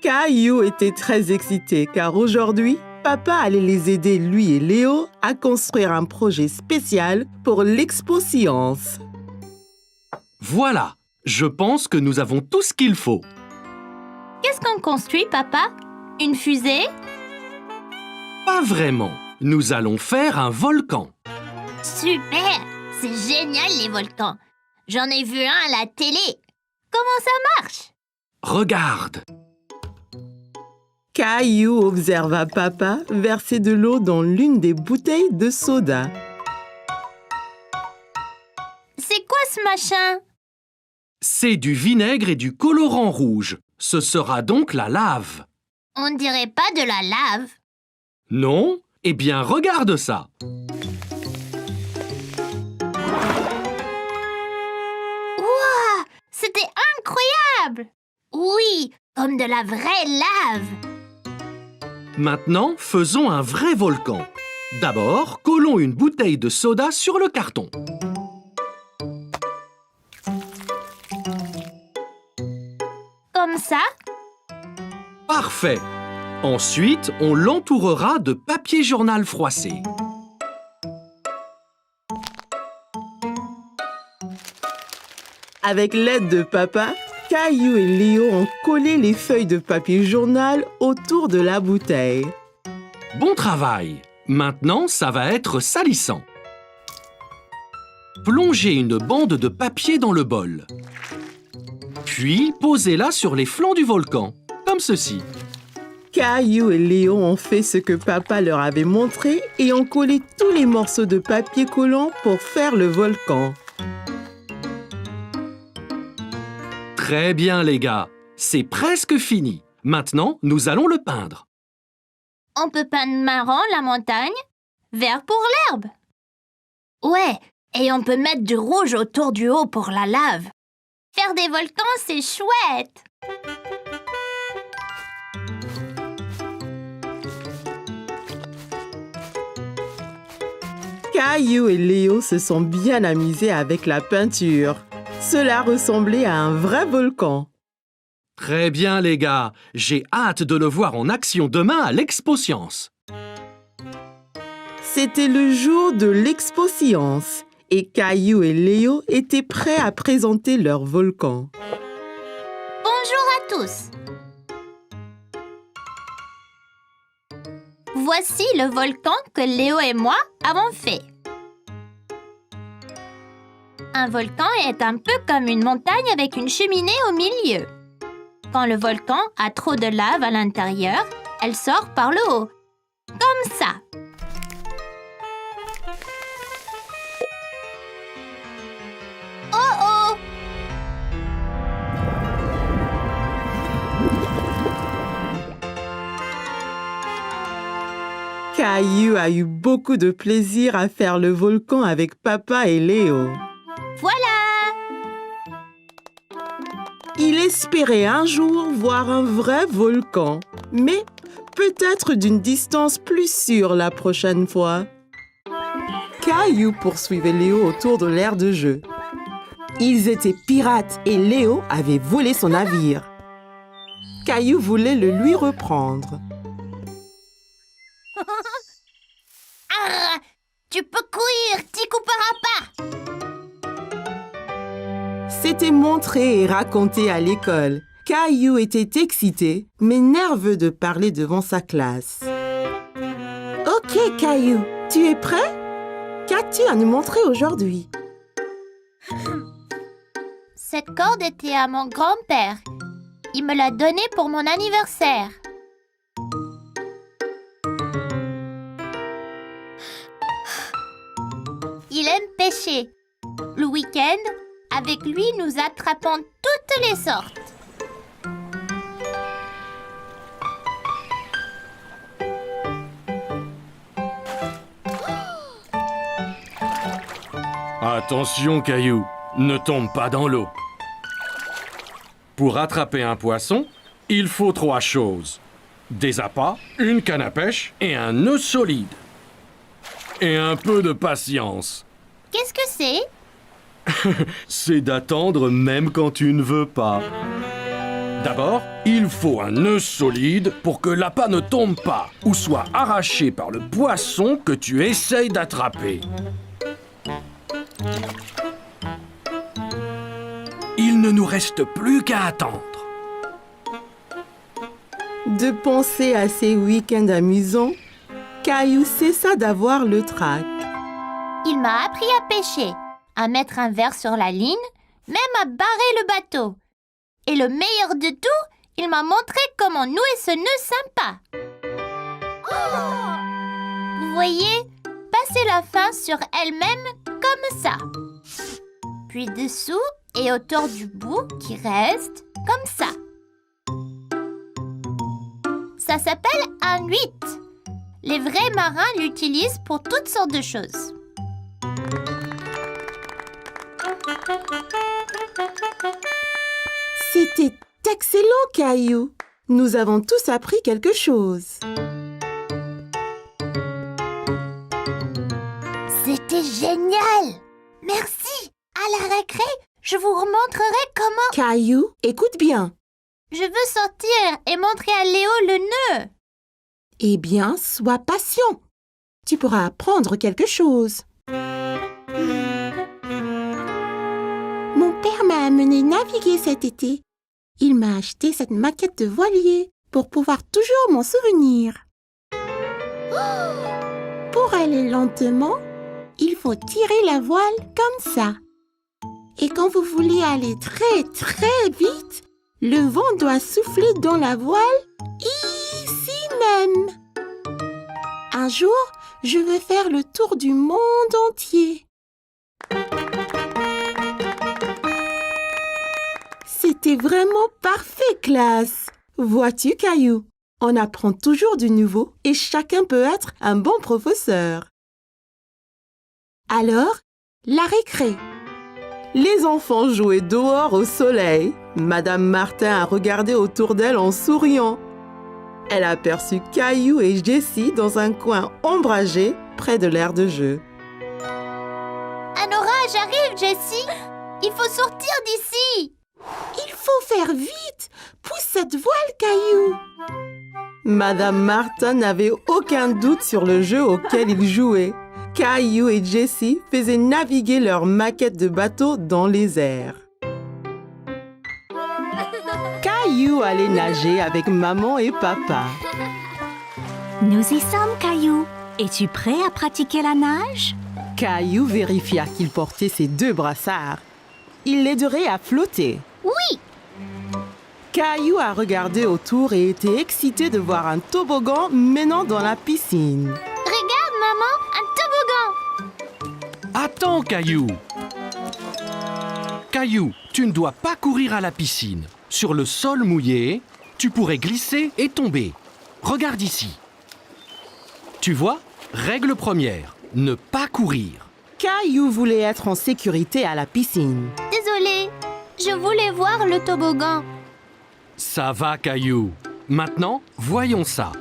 Caillou était très excité car aujourd'hui, papa allait les aider, lui et Léo, à construire un projet spécial pour l'Expo Science. Voilà, je pense que nous avons tout ce qu'il faut. Qu'est-ce qu'on construit, papa? Une fusée? Pas vraiment. Nous allons faire un volcan. Super! C'est génial, les volcans. J'en ai vu un à la télé. Comment ça marche? Regarde. Caillou observa papa verser de l'eau dans l'une des bouteilles de soda. C'est quoi ce machin? C'est du vinaigre et du colorant rouge. Ce sera donc la lave. On dirait pas de la lave. Non? Eh bien, regarde ça. Ouah! C'était incroyable! Oui, comme de la vraie lave. Maintenant, faisons un vrai volcan. D'abord, collons une bouteille de soda sur le carton. Comme ça? Parfait. Ensuite, on l'entourera de papier journal froissé. Avec l'aide de papa, Caillou et Léo ont collé les feuilles de papier journal autour de la bouteille. Bon travail. Maintenant, ça va être salissant. Plongez une bande de papier dans le bol. Puis, posez-la sur les flancs du volcan, comme ceci. Caillou et Léo ont fait ce que papa leur avait montré et ont collé tous les morceaux de papier collant pour faire le volcan. Très bien, les gars. C'est presque fini. Maintenant, nous allons le peindre. On peut peindre marron la montagne, vert pour l'herbe. Ouais, et on peut mettre du rouge autour du haut pour la lave. Faire des volcans, c'est chouette! Caillou et Léo se sont bien amusés avec la peinture. Cela ressemblait à un vrai volcan. Très bien, les gars. J'ai hâte de le voir en action demain à l'Expo Science. C'était le jour de l'Expo Science et Caillou et Léo étaient prêts à présenter leur volcan. Bonjour à tous! Voici le volcan que Léo et moi avons fait. Un volcan est un peu comme une montagne avec une cheminée au milieu. Quand le volcan a trop de lave à l'intérieur, elle sort par le haut, comme ça. Oh oh! Caillou a eu beaucoup de plaisir à faire le volcan avec papa et Léo. Voilà! Il espérait un jour voir un vrai volcan, mais peut-être d'une distance plus sûre la prochaine fois. Caillou poursuivait Léo autour de l'aire de jeu. Ils étaient pirates et Léo avait volé son navire. Caillou voulait le lui reprendre. Ah, tu peux courir, t'y couperas pas! C'était montré et raconté à l'école. Caillou était excité, mais nerveux de parler devant sa classe. Ok, Caillou, tu es prêt? Qu'as-tu à nous montrer aujourd'hui? Cette corde était à mon grand-père. Il me l'a donnée pour mon anniversaire. Il aime pêcher. Le week-end, avec lui, nous attrapons toutes les sortes. Attention, Caillou, ne tombe pas dans l'eau. Pour attraper un poisson, il faut 3 choses. Des appâts, une canne à pêche et un nœud solide. Et un peu de patience. Qu'est-ce que c'est? C'est d'attendre même quand tu ne veux pas. D'abord, il faut un nœud solide pour que l'appât ne tombe pas ou soit arraché par le poisson que tu essayes d'attraper. Il ne nous reste plus qu'à attendre. De penser à ces week-ends amusants, Caillou cessa d'avoir le trac. Il m'a appris à pêcher, à mettre un verre sur la ligne, même à barrer le bateau. Et le meilleur de tout, il m'a montré comment nouer ce nœud sympa. Vous voyez, passer la fin sur elle-même comme ça. Puis dessous et autour du bout qui reste comme ça. Ça s'appelle un 8. Les vrais marins l'utilisent pour toutes sortes de choses. C'était excellent, Caillou. Nous avons tous appris quelque chose. C'était génial! Merci! À la récré, je vous remontrerai comment... Caillou, écoute bien. Je veux sortir et montrer à Léo le nœud. Eh bien, sois patient. Tu pourras apprendre quelque chose. Mon père m'a amené naviguer cet été. Il m'a acheté cette maquette de voilier pour pouvoir toujours m'en souvenir. Pour aller lentement, il faut tirer la voile comme ça. Et quand vous voulez aller très très vite, le vent doit souffler dans la voile ici même. Un jour, je veux faire le tour du monde entier. C'était vraiment parfait, classe. Vois-tu, Caillou, on apprend toujours du nouveau et chacun peut être un bon professeur. Alors, la récré. Les enfants jouaient dehors au soleil. Madame Martin a regardé autour d'elle en souriant. Elle a aperçu Caillou et Jessie dans un coin ombragé près de l'aire de jeu. Un orage arrive, Jessie. Il faut sortir d'ici. Il faut faire vite. Pousse cette voile, Caillou. Madame Martin n'avait aucun doute sur le jeu auquel ils jouaient. Caillou et Jessie faisaient naviguer leur maquette de bateau dans les airs. Caillou allait nager avec maman et papa. Nous y sommes, Caillou. Es-tu prêt à pratiquer la nage? Caillou vérifia qu'il portait ses 2 brassards. Il l'aiderait à flotter. Oui. Caillou a regardé autour et était excité de voir un toboggan menant dans la piscine. Regarde, maman, un toboggan. Attends, Caillou! Caillou, tu ne dois pas courir à la piscine. Sur le sol mouillé, tu pourrais glisser et tomber. Regarde ici. Tu vois, règle première, ne pas courir. Caillou voulait être en sécurité à la piscine. Désolée, je voulais voir le toboggan. Ça va, Caillou. Maintenant, voyons ça.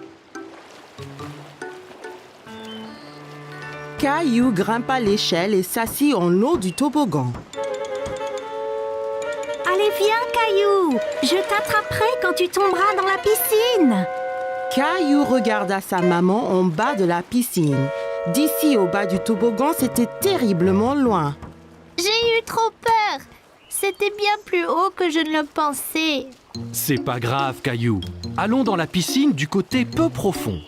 Caillou grimpa l'échelle et s'assit en haut du toboggan. Allez, viens, Caillou. Je t'attraperai quand tu tomberas dans la piscine. Caillou regarda sa maman en bas de la piscine. D'ici au bas du toboggan, c'était terriblement loin. J'ai eu trop peur. C'était bien plus haut que je ne le pensais. C'est pas grave, Caillou. Allons dans la piscine du côté peu profond.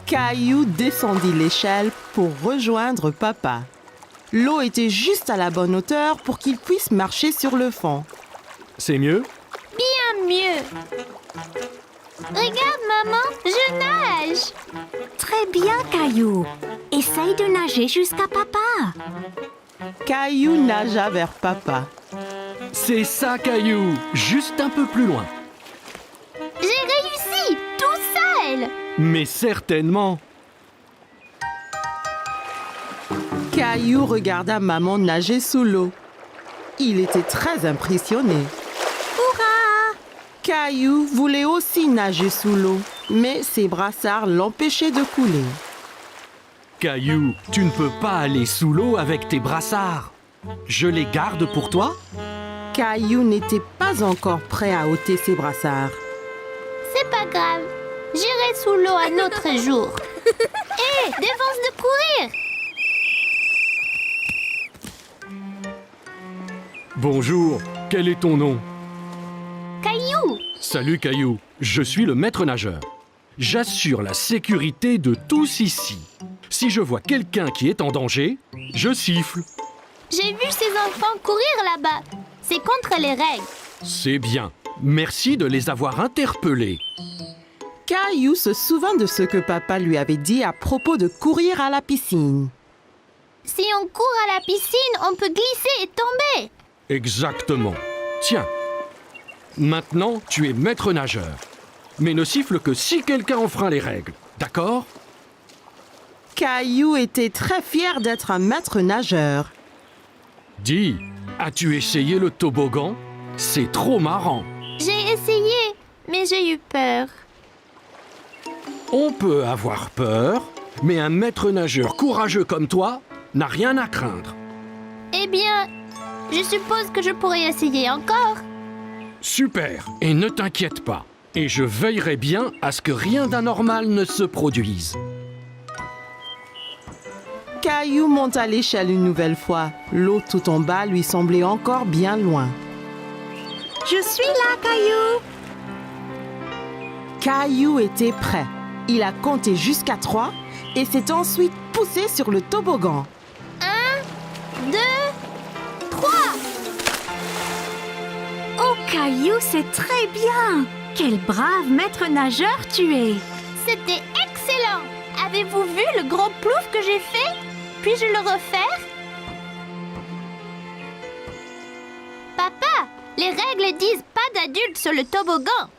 Caillou descendit l'échelle pour rejoindre papa. L'eau était juste à la bonne hauteur pour qu'il puisse marcher sur le fond. C'est mieux? Bien mieux. Regarde, maman, je nage. Très bien, Caillou. Essaye de nager jusqu'à papa. Caillou nagea vers papa. C'est ça, Caillou. Juste un peu plus loin. J'ai réussi, tout seul. Mais certainement. Caillou regarda maman nager sous l'eau. Il était très impressionné. Hurrah! Caillou voulait aussi nager sous l'eau, mais ses brassards l'empêchaient de couler. Caillou, tu ne peux pas aller sous l'eau avec tes brassards. Je les garde pour toi? Caillou n'était pas encore prêt à ôter ses brassards. C'est pas grave. J'irai sous l'eau un autre jour. Hé, défense de courir! Bonjour, quel est ton nom? Caillou! Salut Caillou, je suis le maître nageur. J'assure la sécurité de tous ici. Si je vois quelqu'un qui est en danger, je siffle. J'ai vu ces enfants courir là-bas. C'est contre les règles. C'est bien. Merci de les avoir interpellés. Caillou se souvint de ce que papa lui avait dit à propos de courir à la piscine. Si on court à la piscine, on peut glisser et tomber. Exactement. Tiens. Maintenant, tu es maître nageur. Mais ne siffle que si quelqu'un enfreint les règles. D'accord? Caillou était très fier d'être un maître nageur. Dis, as-tu essayé le toboggan? C'est trop marrant. J'ai essayé, mais j'ai eu peur. On peut avoir peur, mais un maître nageur courageux comme toi n'a rien à craindre. Eh bien, je suppose que je pourrais essayer encore. Super, et ne t'inquiète pas. Et je veillerai bien à ce que rien d'anormal ne se produise. Caillou monta l'échelle une nouvelle fois. L'eau tout en bas lui semblait encore bien loin. Je suis là, Caillou. Caillou était prêt. Il a compté jusqu'à 3 et s'est ensuite poussé sur le toboggan. 1, 2, 3. Oh, Caillou, c'est très bien. Quel brave maître nageur tu es. C'était excellent. Avez-vous vu le gros plouf que j'ai fait? Puis-je le refaire? Papa, les règles disent pas d'adultes sur le toboggan.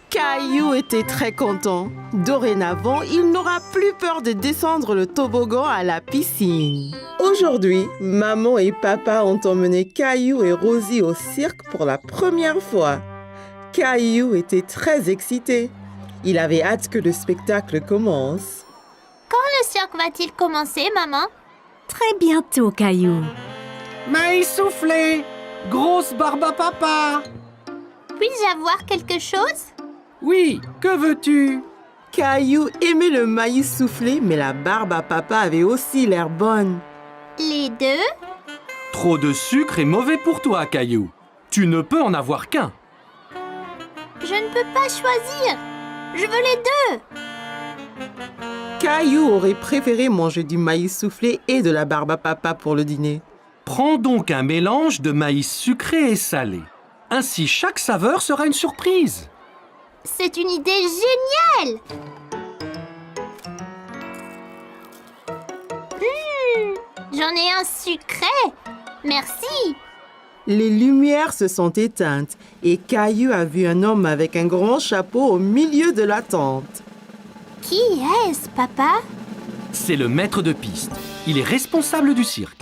Caillou était très content. Dorénavant, il n'aura plus peur de descendre le toboggan à la piscine. Aujourd'hui, maman et papa ont emmené Caillou et Rosie au cirque pour la première fois. Caillou était très excité. Il avait hâte que le spectacle commence. Quand le cirque va-t-il commencer, maman? Très bientôt, Caillou. Maïs soufflé, grosse barbe à papa. Puis-je avoir quelque chose? Oui, que veux-tu? Caillou aimait le maïs soufflé, mais la barbe à papa avait aussi l'air bonne. Les deux? Trop de sucre est mauvais pour toi, Caillou. Tu ne peux en avoir qu'un. Je ne peux pas choisir. Je veux les deux. Caillou aurait préféré manger du maïs soufflé et de la barbe à papa pour le dîner. Prends donc un mélange de maïs sucré et salé. Ainsi, chaque saveur sera une surprise. C'est une idée géniale. J'en ai un sucré. Merci. Les lumières se sont éteintes et Caillou a vu un homme avec un grand chapeau au milieu de la tente. Qui est-ce, papa? C'est le maître de piste. Il est responsable du cirque.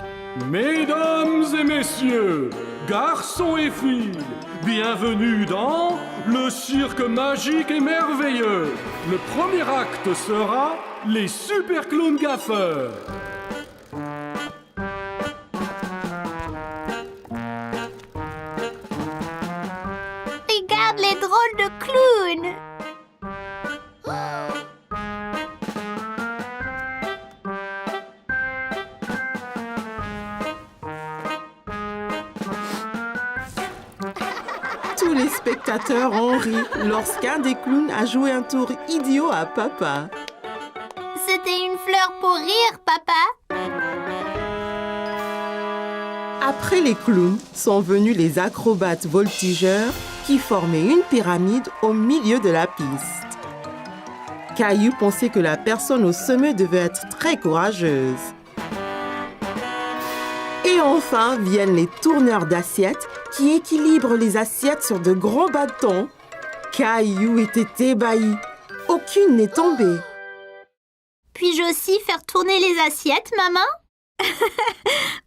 Mesdames et messieurs, garçons et filles, bienvenue dans le cirque magique et merveilleux. Le premier acte sera les super clowns gaffeurs. Regarde les drôles de clowns. Tous les spectateurs ont ri lorsqu'un des clowns a joué un tour idiot à papa. C'était une fleur pour rire, papa. Après les clowns sont venus les acrobates voltigeurs qui formaient une pyramide au milieu de la piste. Caillou pensait que la personne au sommet devait être très courageuse. Et enfin viennent les tourneurs d'assiettes qui équilibrent les assiettes sur de grands bâtons. Caillou était ébahi. Aucune n'est tombée. Puis-je aussi faire tourner les assiettes, maman?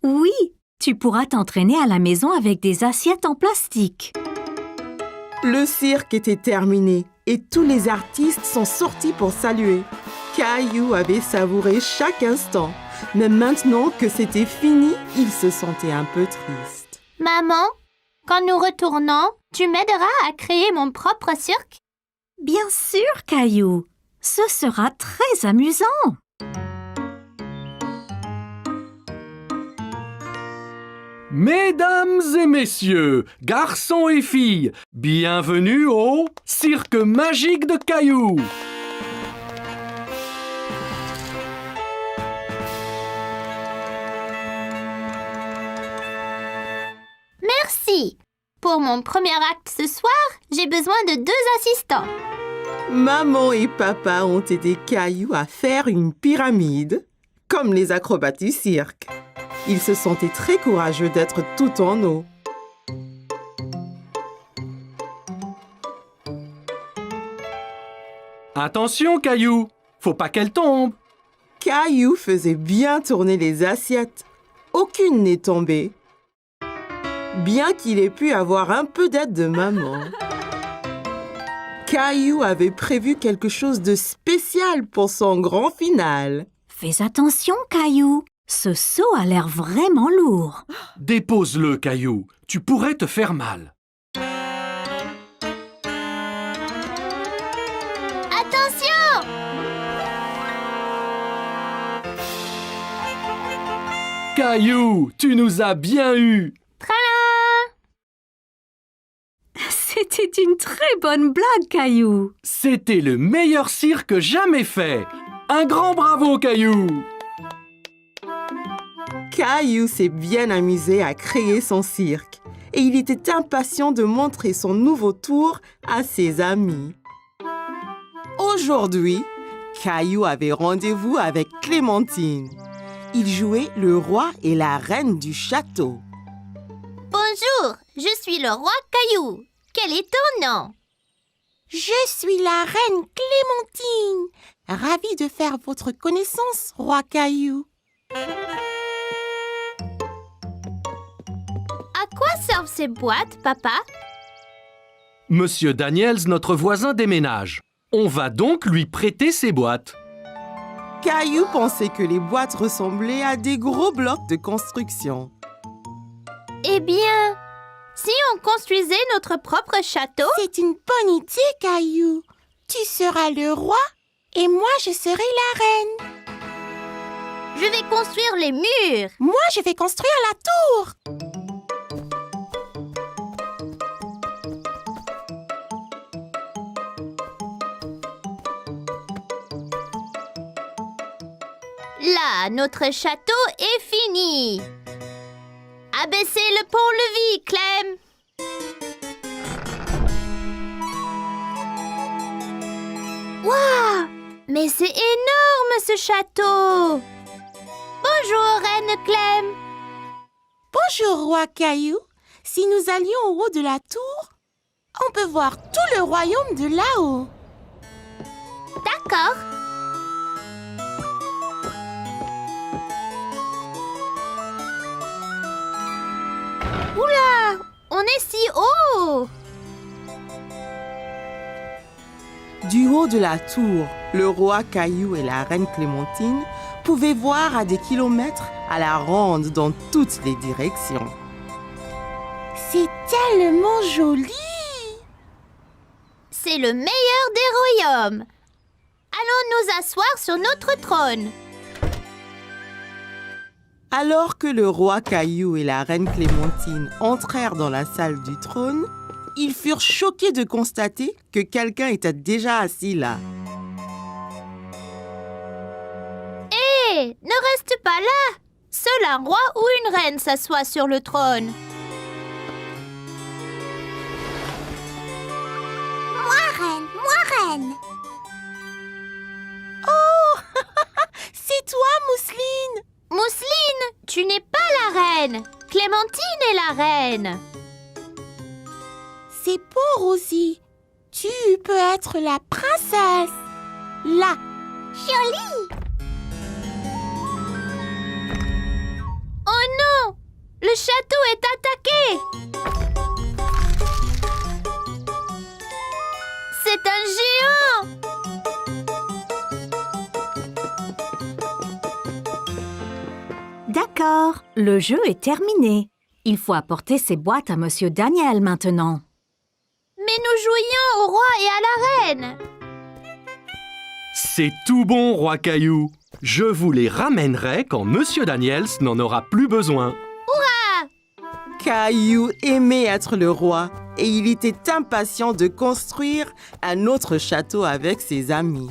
Oui, tu pourras t'entraîner à la maison avec des assiettes en plastique. Le cirque était terminé et tous les artistes sont sortis pour saluer. Caillou avait savouré chaque instant. Mais maintenant que c'était fini, il se sentait un peu triste. Maman, quand nous retournons, tu m'aideras à créer mon propre cirque? Bien sûr, Caillou. Ce sera très amusant. Mesdames et messieurs, garçons et filles, bienvenue au Cirque magique de Caillou. Merci. Pour mon premier acte ce soir, j'ai besoin de 2 assistants. Maman et papa ont aidé Caillou à faire une pyramide, comme les acrobates du cirque. Il se sentait très courageux d'être tout en eau. Attention, Caillou, faut pas qu'elle tombe. Caillou faisait bien tourner les assiettes. Aucune n'est tombée. Bien qu'il ait pu avoir un peu d'aide de maman. Caillou avait prévu quelque chose de spécial pour son grand final. Fais attention, Caillou. Ce seau a l'air vraiment lourd. Dépose-le, Caillou, tu pourrais te faire mal. Attention! Caillou, tu nous as bien eu. Tralala! C'était une très bonne blague, Caillou. C'était le meilleur cirque jamais fait. Un grand bravo, Caillou. Caillou s'est bien amusé à créer son cirque et il était impatient de montrer son nouveau tour à ses amis. Aujourd'hui, Caillou avait rendez-vous avec Clémentine. Il jouait le roi et la reine du château. Bonjour, je suis le roi Caillou. Quel est ton nom? Je suis la reine Clémentine. Ravie de faire votre connaissance, roi Caillou. À quoi servent ces boîtes, papa? Monsieur Daniels, notre voisin, déménage. On va donc lui prêter ses boîtes. Caillou pensait que les boîtes ressemblaient à des gros blocs de construction. Eh bien, si on construisait notre propre château? C'est une bonne idée, Caillou. Tu seras le roi et moi, je serai la reine. Je vais construire les murs. Moi, je vais construire la tour. Là, notre château est fini. Abaissez le pont-levis, Clem. Waouh! Mais c'est énorme, ce château. Bonjour, Reine Clem. Bonjour, roi Caillou. Si nous allions au haut de la tour, on peut voir tout le royaume de là-haut. D'accord. Oula! On est si haut! Du haut de la tour, le roi Caillou et la reine Clémentine pouvaient voir à des kilomètres à la ronde dans toutes les directions. C'est tellement joli! C'est le meilleur des royaumes. Allons nous asseoir sur notre trône. Alors que le roi Caillou et la reine Clémentine entrèrent dans la salle du trône, ils furent choqués de constater que quelqu'un était déjà assis là. Hé, ne reste pas là. Seul un roi ou une reine s'assoit sur le trône. Moi reine. Oh, c'est toi, Mousseline! Mousseline, tu n'es pas la reine. Clémentine est la reine. C'est bon, Rosie. Tu peux être la princesse. Là. Jolie. Oh non, le château est attaqué. C'est un géant. Le jeu est terminé. Il faut apporter ces boîtes à Monsieur Daniel maintenant. Mais nous jouions au roi et à la reine. C'est tout bon, Roi Caillou. Je vous les ramènerai quand Monsieur Daniels n'en aura plus besoin. Caillou aimait être le roi et il était impatient de construire un autre château avec ses amis.